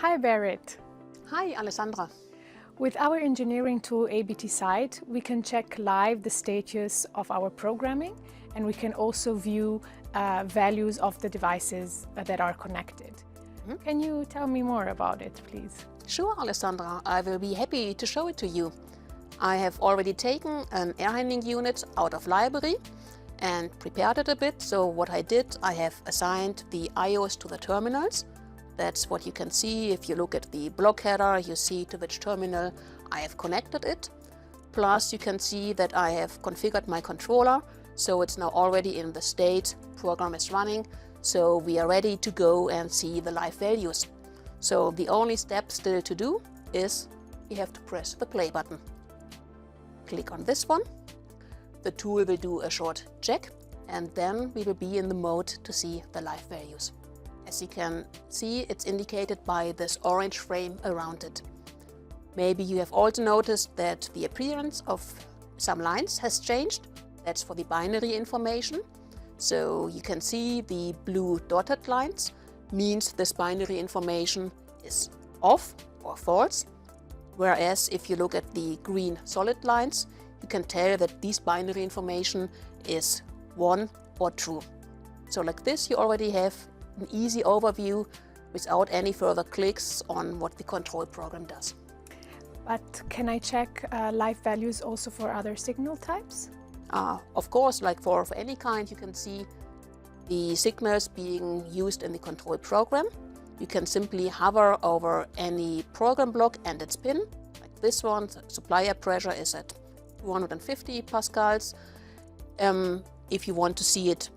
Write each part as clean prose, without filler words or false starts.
Hi Berit. Hi Alessandra. With our engineering tool ABT Site, we can check live the status of our programming, and we can also view values of the devices that are connected. Can you tell me more about it, please? Sure, Alessandra. I will be happy to show it to you. I have already taken an air handling unit out of library and prepared it a bit. So what I did, I have assigned the IOs to the terminals. That's what you can see. If you look at the block header, you see to which terminal I have connected it. Plus you can see that I have configured my controller. So it's now already in the state, program is running. So we are ready to go and see the live values. So the only step still to do is you have to press the play button. Click on this one. The tool will do a short check and then we will be in the mode to see the live values. As you can see, it's indicated by this orange frame around it. Maybe you have also noticed that the appearance of some lines has changed. That's for the binary information. So you can see the blue dotted lines means this binary information is off or false. Whereas if you look at the green solid lines, you can tell that this binary information is 1 or true. So like this, you already have an easy overview without any further clicks on what the control program does. But can I check live values also for other signal types? Of course, like for any kind, you can see the signals being used in the control program. You can simply hover over any program block and its pin. Like this one, the supplier pressure is at 250 pascals. If you want to see it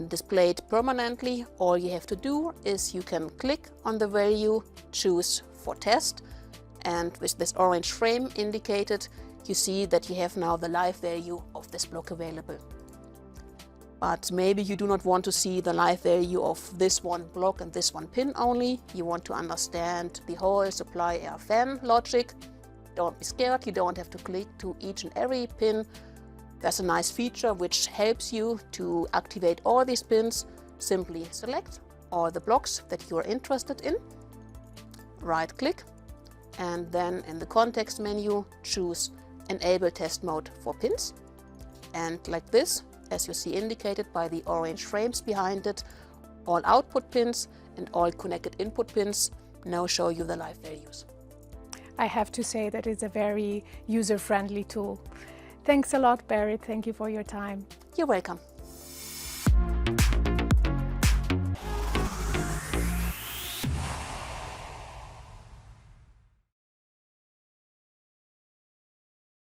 displayed permanently, all you have to do is you can click on the value, choose for test, and with this orange frame indicated, you see that you have now the live value of this block available. But maybe you do not want to see the live value of this one block and this one pin only. You want to understand the whole supply air fan logic. Don't be scared, you don't have to click to each and every pin. There's a nice feature which helps you to activate all these pins. Simply select all the blocks that you are interested in, right click, and then in the context menu choose Enable Test Mode for pins. And like this, as you see indicated by the orange frames behind it, all output pins and all connected input pins now show you the live values. I have to say that it's a very user-friendly tool. Thanks a lot, Berit. Thank you for your time. You're welcome.